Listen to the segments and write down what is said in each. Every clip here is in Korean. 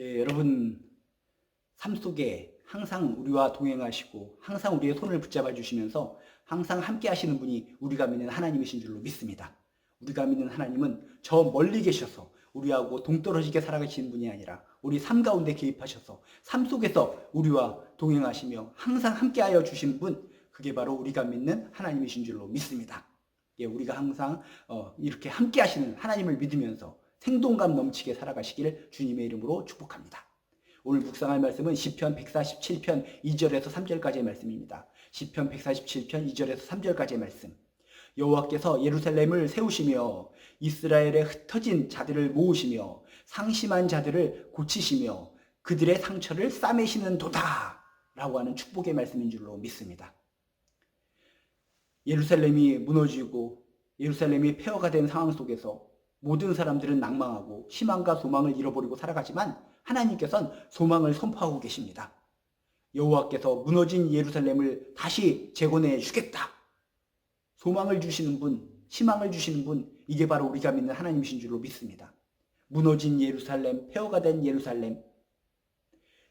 여러분 삶 속에 항상 우리와 동행하시고 항상 우리의 손을 붙잡아 주시면서 항상 함께 하시는 분이 우리가 믿는 하나님이신 줄로 믿습니다. 우리가 믿는 하나님은 저 멀리 계셔서 우리하고 동떨어지게 살아가시는 분이 아니라 우리 삶 가운데 개입하셔서 삶 속에서 우리와 동행하시며 항상 함께하여 주시는 분, 그게 바로 우리가 믿는 하나님이신 줄로 믿습니다. 우리가 항상 이렇게 함께 하시는 하나님을 믿으면서 생동감 넘치게 살아가시길 주님의 이름으로 축복합니다. 오늘 묵상할 말씀은 시편 147편 2절에서 3절까지의 말씀입니다. 시편 147편 2절에서 3절까지의 말씀. 여호와께서 예루살렘을 세우시며 이스라엘의 흩어진 자들을 모으시며 상심한 자들을 고치시며 그들의 상처를 싸매시는 도다 라고 하는 축복의 말씀인 줄로 믿습니다. 예루살렘이 무너지고 예루살렘이 폐허가 된 상황 속에서 모든 사람들은 낭망하고 희망과 소망을 잃어버리고 살아가지만 하나님께서는 소망을 선포하고 계십니다. 여호와께서 무너진 예루살렘을 다시 재건해 주겠다. 소망을 주시는 분, 희망을 주시는 분, 이게 바로 우리가 믿는 하나님이신 줄로 믿습니다. 무너진 예루살렘, 폐허가 된 예루살렘,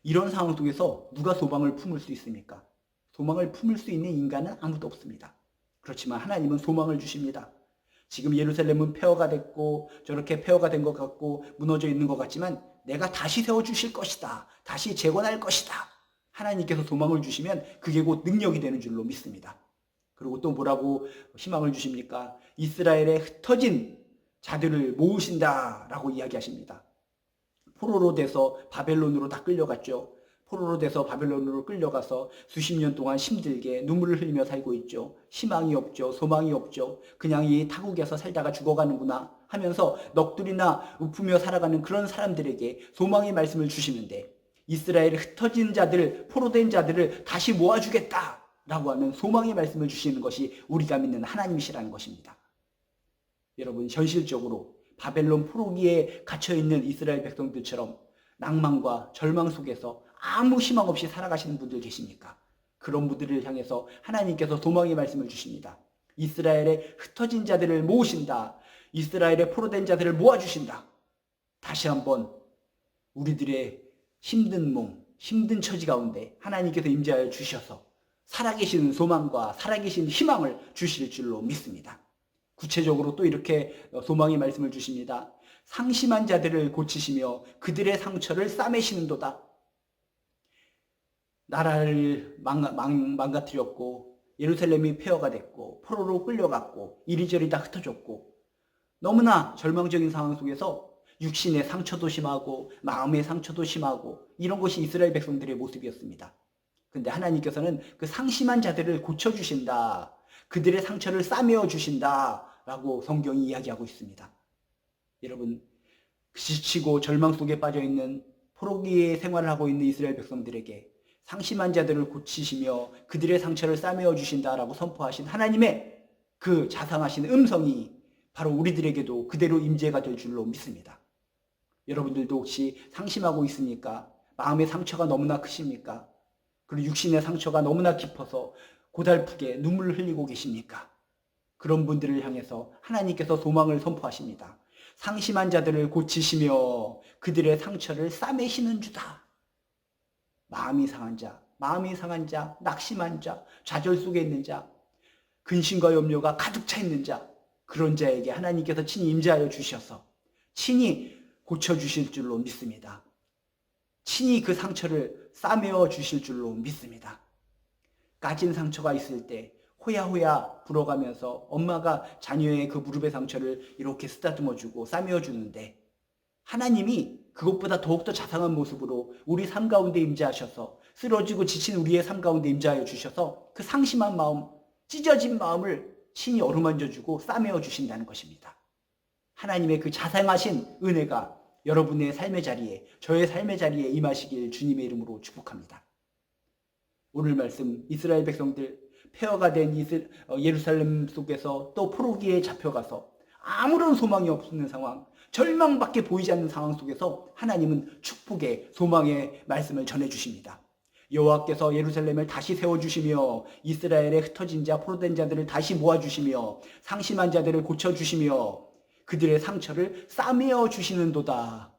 이런 상황 속에서 누가 소망을 품을 수 있습니까? 소망을 품을 수 있는 인간은 아무도 없습니다. 그렇지만 하나님은 소망을 주십니다. 지금 예루살렘은 폐허가 됐고 저렇게 폐허가 된 것 같고 무너져 있는 것 같지만 내가 다시 세워주실 것이다. 다시 재건할 것이다. 하나님께서 소망을 주시면 그게 곧 능력이 되는 줄로 믿습니다. 그리고 또 뭐라고 희망을 주십니까? 이스라엘의 흩어진 자들을 모으신다라고 이야기하십니다. 포로로 돼서 바벨론으로 다 끌려갔죠. 포로로 돼서 바벨론으로 끌려가서 수십 년 동안 힘들게 눈물을 흘리며 살고 있죠. 희망이 없죠. 소망이 없죠. 그냥 이 타국에서 살다가 죽어가는구나 하면서 넋두리나 읊으며 살아가는 그런 사람들에게 소망의 말씀을 주시는데 이스라엘의 흩어진 자들, 포로된 자들을 다시 모아주겠다라고 하는 소망의 말씀을 주시는 것이 우리가 믿는 하나님이시라는 것입니다. 여러분, 현실적으로 바벨론 포로기에 갇혀있는 이스라엘 백성들처럼 낭만과 절망 속에서 아무 희망 없이 살아가시는 분들 계십니까? 그런 분들을 향해서 하나님께서 소망의 말씀을 주십니다. 이스라엘의 흩어진 자들을 모으신다. 이스라엘의 포로된 자들을 모아주신다. 다시 한번 우리들의 힘든 몸, 힘든 처지 가운데 하나님께서 임재하여 주셔서 살아계신 소망과 살아계신 희망을 주실 줄로 믿습니다. 구체적으로 또 이렇게 소망의 말씀을 주십니다. 상심한 자들을 고치시며 그들의 상처를 싸매시는도다. 나라를 망가뜨렸고 예루살렘이 폐허가 됐고 포로로 끌려갔고 이리저리 다 흩어졌고 너무나 절망적인 상황 속에서 육신의 상처도 심하고 마음의 상처도 심하고 이런 것이 이스라엘 백성들의 모습이었습니다. 그런데 하나님께서는 그 상심한 자들을 고쳐주신다. 그들의 상처를 싸매어 주신다 라고 성경이 이야기하고 있습니다. 여러분, 지치고 절망 속에 빠져있는 포로기의 생활을 하고 있는 이스라엘 백성들에게 상심한 자들을 고치시며 그들의 상처를 싸매어 주신다라고 선포하신 하나님의 그 자상하신 음성이 바로 우리들에게도 그대로 임재가 될 줄로 믿습니다. 여러분들도 혹시 상심하고 있습니까? 마음의 상처가 너무나 크십니까? 그리고 육신의 상처가 너무나 깊어서 고달프게 눈물을 흘리고 계십니까? 그런 분들을 향해서 하나님께서 소망을 선포하십니다. 상심한 자들을 고치시며 그들의 상처를 싸매시는 주다. 마음이 상한 자, 낙심한 자, 좌절 속에 있는 자, 근심과 염려가 가득 차 있는 자, 그런 자에게 하나님께서 친히 임재하여 주셔서 친히 고쳐주실 줄로 믿습니다. 친히 그 상처를 싸매어 주실 줄로 믿습니다. 까진 상처가 있을 때 호야호야 불어가면서 엄마가 자녀의 그 무릎의 상처를 이렇게 쓰다듬어주고 싸매어주는데 하나님이 그것보다 더욱더 자상한 모습으로 우리 삶 가운데 임재하셔서 쓰러지고 지친 우리의 삶 가운데 임재하여 주셔서 그 상심한 마음, 찢어진 마음을 친히 어루만져주고 싸매어 주신다는 것입니다. 하나님의 그 자상하신 은혜가 여러분의 삶의 자리에, 저의 삶의 자리에 임하시길 주님의 이름으로 축복합니다. 오늘 말씀 이스라엘 백성들 폐허가 된 예루살렘 속에서 또 포로기에 잡혀가서 아무런 소망이 없는 상황, 절망밖에 보이지 않는 상황 속에서 하나님은 축복의 소망의 말씀을 전해주십니다. 여호와께서 예루살렘을 다시 세워주시며 이스라엘의 흩어진 자 포로된 자들을 다시 모아주시며 상심한 자들을 고쳐주시며 그들의 상처를 싸매어 주시는도다.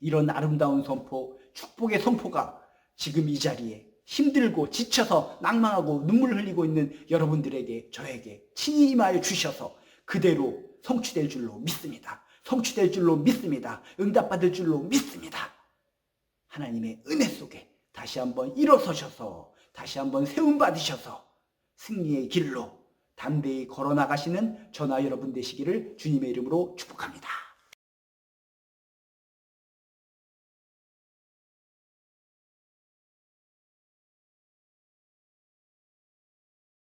이런 아름다운 선포, 축복의 선포가 지금 이 자리에 힘들고 지쳐서 낭망하고 눈물 흘리고 있는 여러분들에게, 저에게 친히 임하여 주셔서 그대로 성취될 줄로 믿습니다. 성취될 줄로 믿습니다. 응답받을 줄로 믿습니다. 하나님의 은혜 속에 다시 한번 일어서셔서 다시 한번 세움받으셔서 승리의 길로 담대히 걸어나가시는 저나 여러분 되시기를 주님의 이름으로 축복합니다.